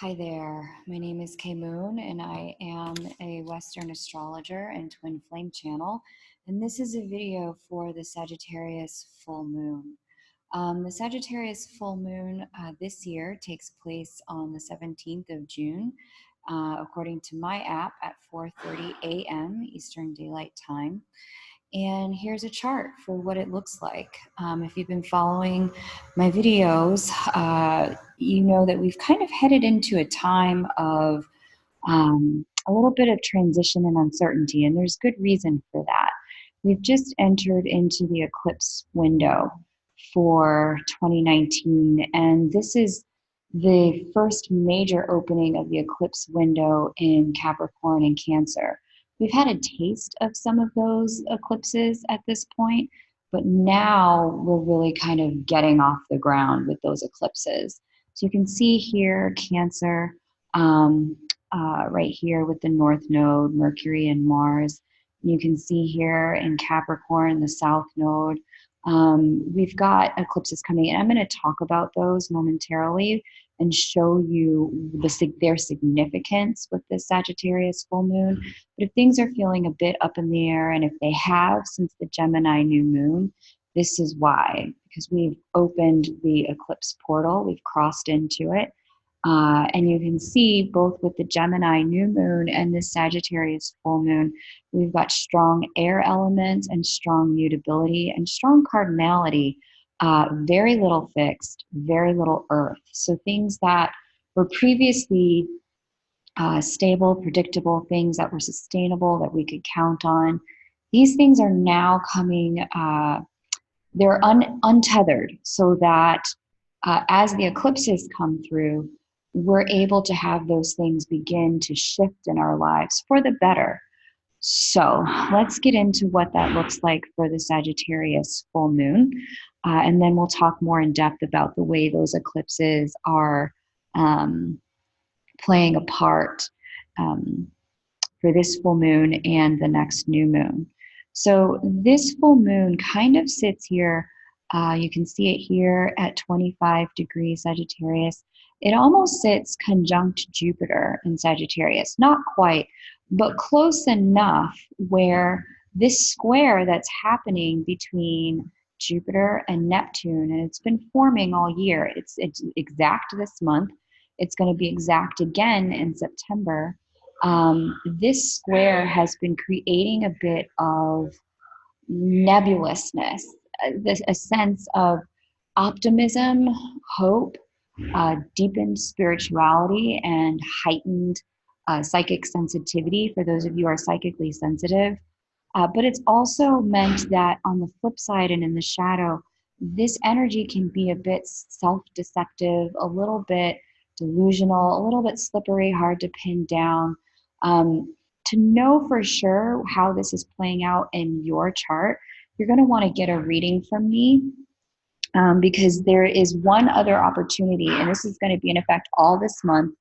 Hi there, my name is Kay Moon and I am a Western astrologer and twin flame channel. And this is a video for the Sagittarius Full Moon. The Sagittarius Full Moon this year takes place on the 17th of June, according to my app at 4:30 a.m. Eastern Daylight Time. And here's a chart for what it looks like. If you've been following my videos, you know that we've kind of headed into a time of a little bit of transition and uncertainty, and there's good reason for that. We've just entered into the eclipse window for 2019, and this is the first major opening of the eclipse window in Capricorn and Cancer. We've had a taste of some of those eclipses at this point, but now we're really kind of getting off the ground with those eclipses. So you can see here Cancer, right here with the North Node, Mercury and Mars. You can see here in Capricorn, the South Node. We've got eclipses coming in. I'm going to talk about those momentarily and show you their significance with this Sagittarius full moon. But if things are feeling a bit up in the air, and if they have since the Gemini new moon, this is why, because we've opened the eclipse portal, we've crossed into it. And you can see both with the Gemini new moon and the Sagittarius full moon, we've got strong air elements and strong mutability and strong cardinality, very little fixed, very little earth. So things that were previously stable, predictable, things that were sustainable, that we could count on, these things are now coming, they're untethered, so that as the eclipses come through, we're able to have those things begin to shift in our lives for the better. So let's get into what that looks like for the Sagittarius full moon. And then we'll talk more in depth about the way those eclipses are playing a part for this full moon and the next new moon. So this full moon kind of sits here. You can see it here at 25 degrees Sagittarius. It almost sits conjunct Jupiter in Sagittarius. Not quite, but close enough where this square that's happening between Jupiter and Neptune, and it's been forming all year. It's exact this month. It's going to be exact again in September. This square has been creating a bit of nebulousness, a sense of optimism, hope, deepened spirituality, and heightened psychic sensitivity for those of you who are psychically sensitive. But it's also meant that on the flip side and in the shadow, this energy can be a bit self-deceptive, a little bit delusional, a little bit slippery, hard to pin down. To know for sure how this is playing out in your chart, you're going to want to get a reading from me, because there is one other opportunity, and this is going to be in effect all this month,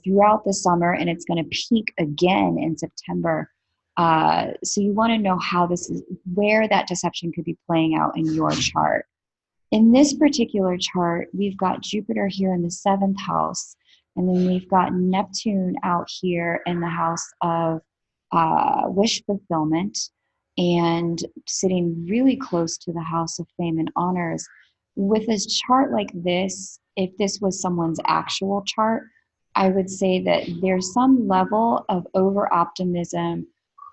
throughout the summer, and it's going to peak again in September. So you want to know how this is, where that deception could be playing out in your chart. In this particular chart, we've got Jupiter here in the 7th house, and then we've got Neptune out here in the house of wish fulfillment, and sitting really close to the house of fame and honors. With a chart like this, if this was someone's actual chart, I would say that there's some level of over-optimism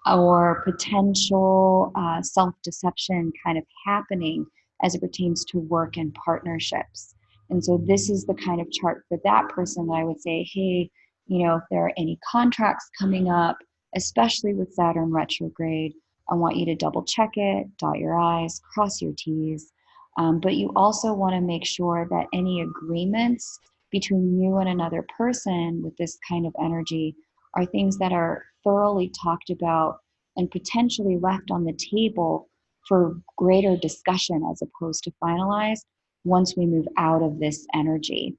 or potential self-deception kind of happening as it pertains to work and partnerships. And so this is the kind of chart for that person that I would say, hey, you know, if there are any contracts coming up, especially with Saturn retrograde, I want you to double check it, dot your I's, cross your T's. But you also want to make sure that any agreements between you and another person with this kind of energy are things that are thoroughly talked about and potentially left on the table for greater discussion as opposed to finalized once we move out of this energy.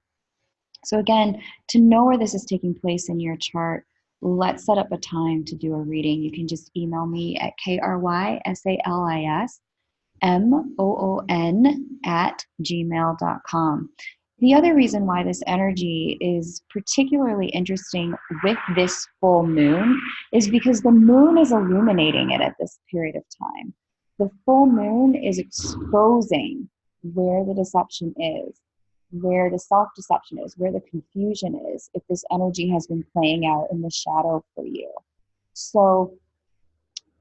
So again, to know where this is taking place in your chart, let's set up a time to do a reading. You can just email me at krysalismoon@gmail.com. The other reason why this energy is particularly interesting with this full moon is because the moon is illuminating it at this period of time. The full moon is exposing where the deception is, where the self-deception is, where the confusion is, if this energy has been playing out in the shadow for you. So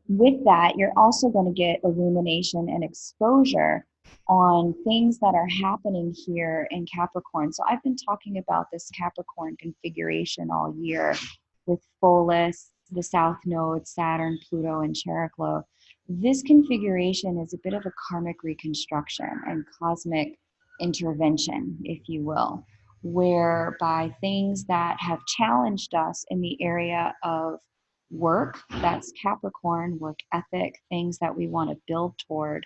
with that, you're also going to get illumination and exposure on things that are happening here in Capricorn. So I've been talking about this Capricorn configuration all year with Pholus, the South Node, Saturn, Pluto, and Chariklo. This configuration is a bit of a karmic reconstruction and cosmic intervention, if you will, whereby things that have challenged us in the area of work, that's Capricorn, work ethic, things that we want to build toward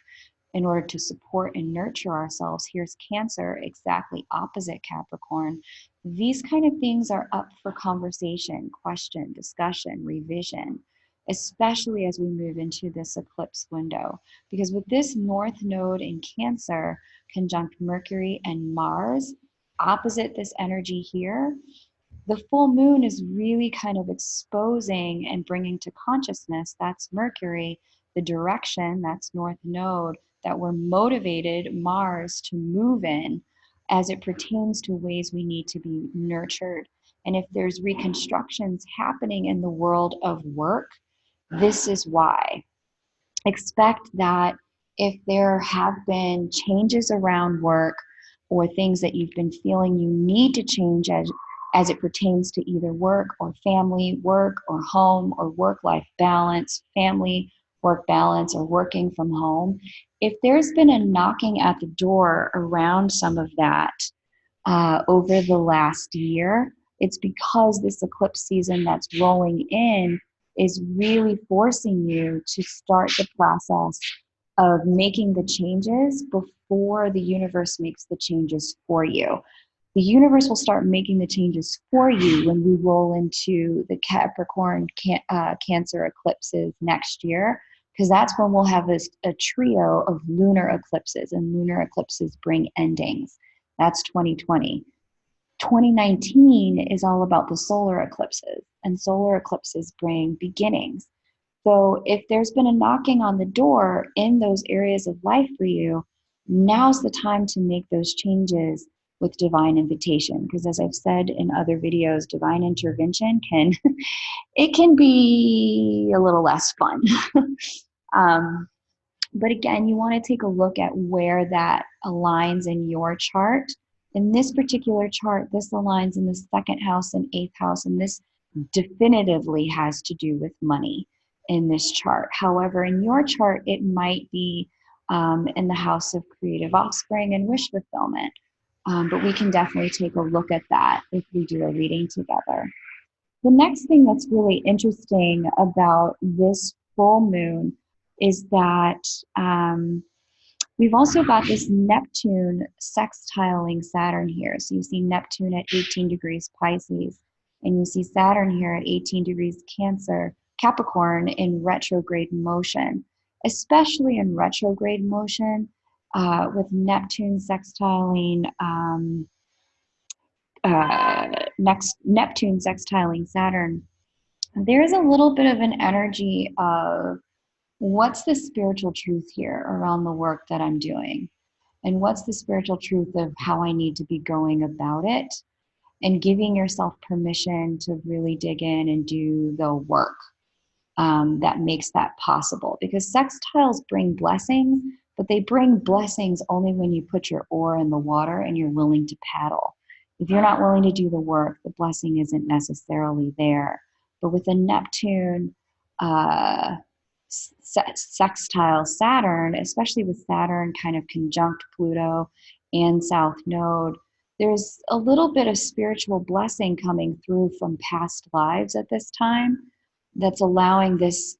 in order to support and nurture ourselves. Here's Cancer, exactly opposite Capricorn. These kind of things are up for conversation, question, discussion, revision, especially as we move into this eclipse window. Because with this North Node in Cancer, conjunct Mercury and Mars, opposite this energy here, the full moon is really kind of exposing and bringing to consciousness, that's Mercury, the direction, that's North Node, that we're motivated Mars to move in as it pertains to ways we need to be nurtured. And if there's reconstructions happening in the world of work, this is why. Expect that if there have been changes around work or things that you've been feeling you need to change as it pertains to either work or family, work or home or work-life balance, family, work balance, or working from home, if there's been a knocking at the door around some of that over the last year, it's because this eclipse season that's rolling in is really forcing you to start the process of making the changes before the universe makes the changes for you. The universe will start making the changes for you when we roll into the Capricorn Cancer eclipses next year, because that's when we'll have a trio of lunar eclipses, and lunar eclipses bring endings. That's 2020. 2019 is all about the solar eclipses, and solar eclipses bring beginnings. So if there's been a knocking on the door in those areas of life for you, now's the time to make those changes with divine invitation. Because as I've said in other videos, divine intervention it can be a little less fun. But again, you want to take a look at where that aligns in your chart. In this particular chart, this aligns in the second house and eighth house, and this definitively has to do with money in this chart. However, in your chart, it might be in the house of creative offspring and wish fulfillment. But we can definitely take a look at that if we do a reading together. The next thing that's really interesting about this full moon is that we've also got this Neptune sextiling Saturn here. So you see Neptune at 18 degrees Pisces, and you see Saturn here at 18 degrees Capricorn in retrograde motion, especially in retrograde motion with Neptune sextiling Neptune sextiling Saturn. There's a little bit of an energy of what's the spiritual truth here around the work that I'm doing? And what's the spiritual truth of how I need to be going about it? And giving yourself permission to really dig in and do the work that makes that possible. Because sextiles bring blessings, but they bring blessings only when you put your oar in the water and you're willing to paddle. If you're not willing to do the work, the blessing isn't necessarily there. But with a Neptune sextile Saturn, especially with Saturn kind of conjunct Pluto and South Node, there's a little bit of spiritual blessing coming through from past lives at this time that's allowing this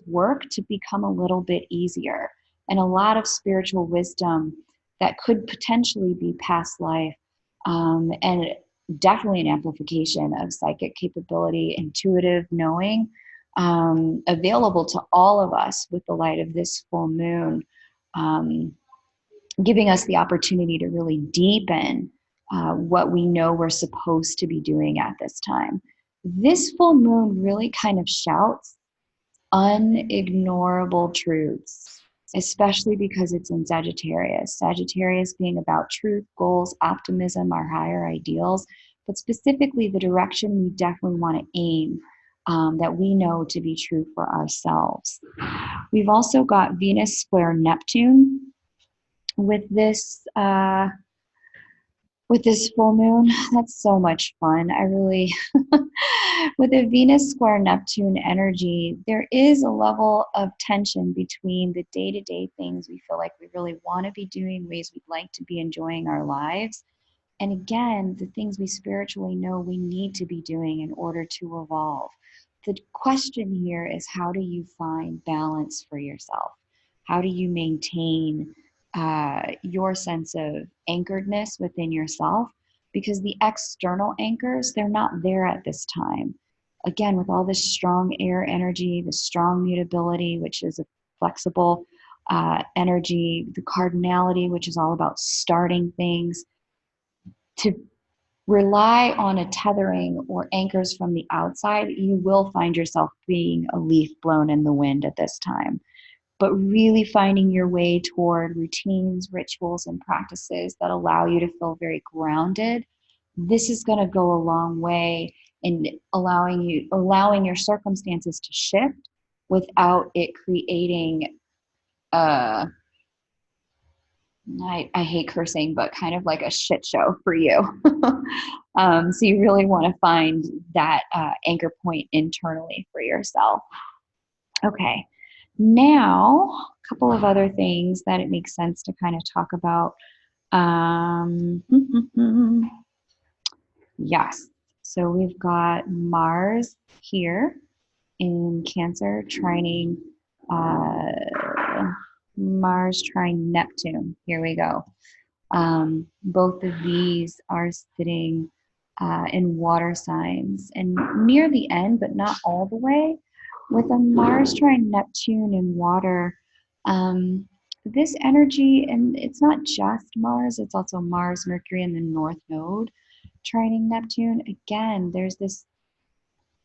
work to become a little bit easier, and a lot of spiritual wisdom that could potentially be past life, and definitely an amplification of psychic capability, intuitive knowing, available to all of us with the light of this full moon, giving us the opportunity to really deepen what we know we're supposed to be doing at this time. This full moon really kind of shouts unignorable truths, especially because it's in Sagittarius. Sagittarius being about truth, goals, optimism, our higher ideals, but specifically the direction we definitely want to aim, that we know to be true for ourselves. We've also got Venus square Neptune with this full moon. That's so much fun. I really, with a Venus square Neptune energy, there is a level of tension between the day-to-day things we feel like we really want to be doing, ways we'd like to be enjoying our lives, and again, the things we spiritually know we need to be doing in order to evolve. The question here is, how do you find balance for yourself? How do you maintain your sense of anchoredness within yourself? Because the external anchors, they're not there at this time. Again, with all this strong air energy, the strong mutability, which is a flexible energy, the cardinality, which is all about starting things, to rely on a tethering or anchors from the outside, you will find yourself being a leaf blown in the wind at this time. But really finding your way toward routines, rituals, and practices that allow you to feel very grounded, this is going to go a long way in allowing your circumstances to shift without it creating a, I hate cursing, but kind of like a shit show for you. So you really want to find that anchor point internally for yourself. Okay, now a couple of other things that it makes sense to kind of talk about. Yes, so we've got Mars here in Cancer trining Mars trine Neptune. Here we go. Both of these are sitting in water signs and near the end, but not all the way. With a Mars trine Neptune in water, this energy, and it's not just Mars, it's also Mars, Mercury, and the North Node trining Neptune. Again, there's this,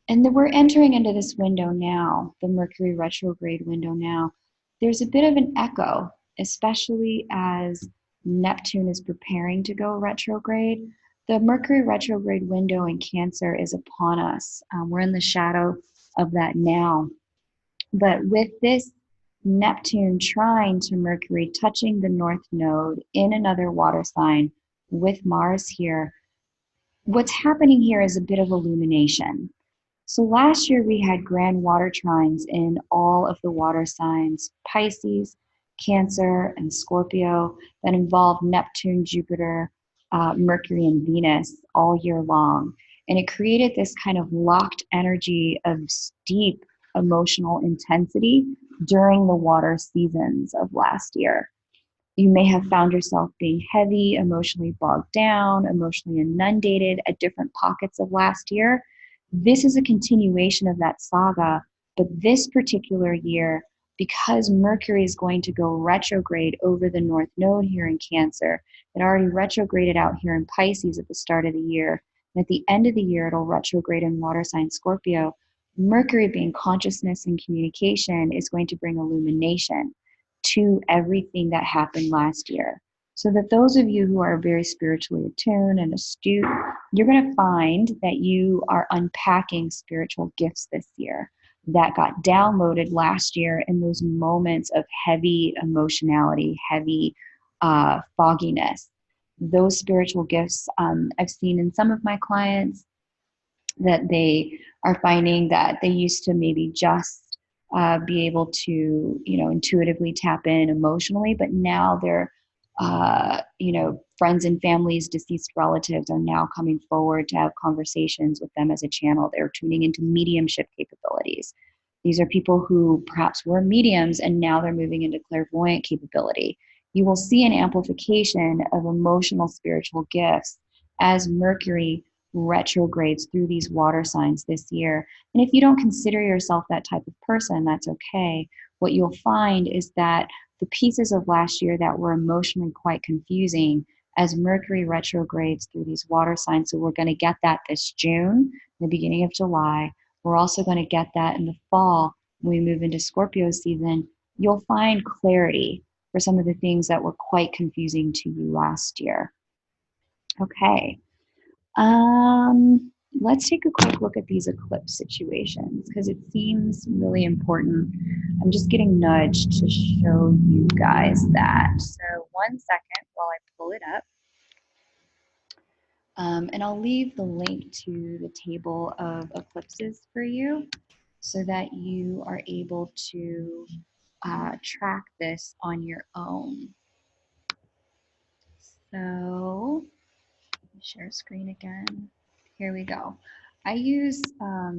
and we're entering into this window now, the Mercury retrograde window now. There's a bit of an echo, especially as Neptune is preparing to go retrograde. The Mercury retrograde window in Cancer is upon us. We're in the shadow of that now. But with this Neptune trine to Mercury touching the North Node in another water sign with Mars here, what's happening here is a bit of illumination. So last year we had grand water trines in all of the water signs, Pisces, Cancer, and Scorpio, that involved Neptune, Jupiter, Mercury, and Venus all year long. And it created this kind of locked energy of deep emotional intensity during the water seasons of last year. You may have found yourself being heavy, emotionally bogged down, emotionally inundated at different pockets of last year. This is a continuation of that saga, but this particular year, because Mercury is going to go retrograde over the North Node here in Cancer, it already retrograded out here in Pisces at the start of the year, and at the end of the year, it'll retrograde in water sign Scorpio. Mercury, being consciousness and communication, is going to bring illumination to everything that happened last year. So that those of you who are very spiritually attuned and astute, you're going to find that you are unpacking spiritual gifts this year that got downloaded last year in those moments of heavy emotionality, heavy fogginess. Those spiritual gifts I've seen in some of my clients, that they are finding that they used to maybe just be able to, intuitively tap in emotionally, but now they're, friends and families, deceased relatives are now coming forward to have conversations with them as a channel. They're tuning into mediumship capabilities. These are people who perhaps were mediums and now they're moving into clairvoyant capability. You will see an amplification of emotional spiritual gifts as Mercury retrogrades through these water signs this year. And if you don't consider yourself that type of person, that's okay. What you'll find is that the pieces of last year that were emotionally quite confusing, as Mercury retrogrades through these water signs. So we're going to get that this June, the beginning of July. We're also going to get that in the fall when we move into Scorpio season. You'll find clarity for some of the things that were quite confusing to you last year. Okay. Let's take a quick look at these eclipse situations because it seems really important. I'm just getting nudged to show you guys that. So 1 second while I pull it up. And I'll leave the link to the table of eclipses for you so that you are able to track this on your own. So, share screen again. Here we go. I use,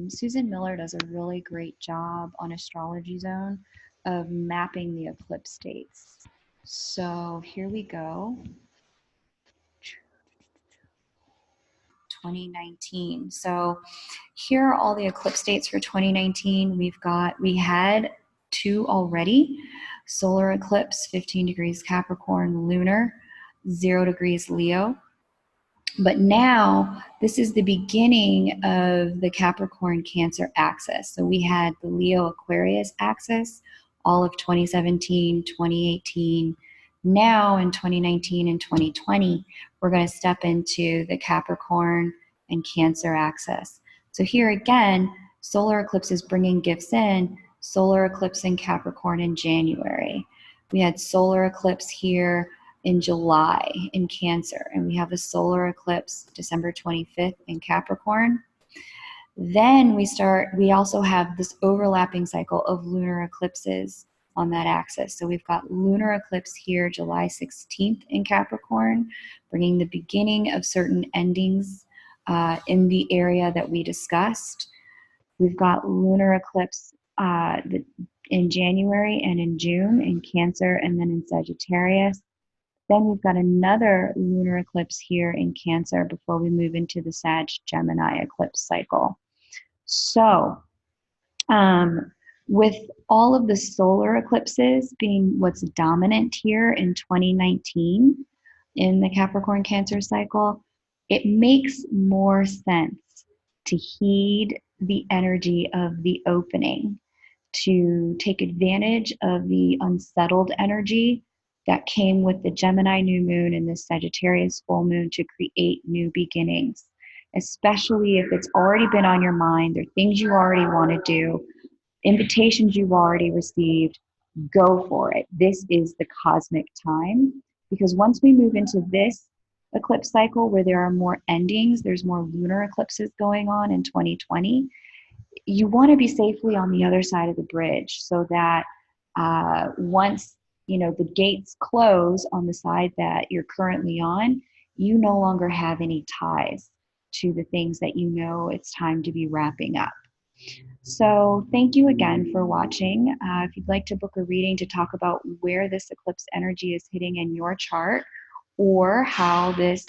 Susan Miller does a really great job on Astrology Zone of mapping the eclipse dates. So here we go. 2019. So here are all the eclipse dates for 2019. We had 2 already. Solar eclipse, 15 degrees Capricorn, lunar, 0 degrees Leo. But now this is the beginning of the Capricorn Cancer axis. So we had the Leo Aquarius axis all of 2017, 2018. Now in 2019 and 2020, we're going to step into the Capricorn and Cancer axis. So here again, solar eclipse is bringing gifts in. Solar eclipse in Capricorn in January. We had solar eclipse here in July in Cancer, and we have a solar eclipse December 25th in Capricorn. Then we also have this overlapping cycle of lunar eclipses on that axis. So we've got lunar eclipse here July 16th in Capricorn, bringing the beginning of certain endings in the area that we discussed. We've got lunar eclipse in January and in June in Cancer and then in Sagittarius. Then we've got another lunar eclipse here in Cancer before we move into the Sag-Gemini eclipse cycle. So with all of the solar eclipses being what's dominant here in 2019 in the Capricorn Cancer cycle, it makes more sense to heed the energy of the opening, to take advantage of the unsettled energy that came with the Gemini new moon and the Sagittarius full moon to create new beginnings, especially if it's already been on your mind, there are things you already want to do, invitations you've already received. Go for it. This is the cosmic time, because once we move into this eclipse cycle where there are more endings, there's more lunar eclipses going on in 2020, you want to be safely on the other side of the bridge so that once the gates close on the side that you're currently on, you no longer have any ties to the things that it's time to be wrapping up. So thank you again for watching. If you'd like to book a reading to talk about where this eclipse energy is hitting in your chart, or how this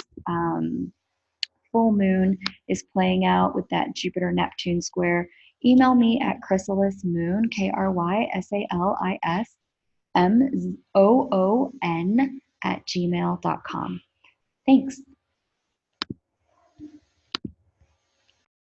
full moon is playing out with that Jupiter-Neptune square, email me at chrysalismoon, KRYSALISMOON @gmail.com. Thanks.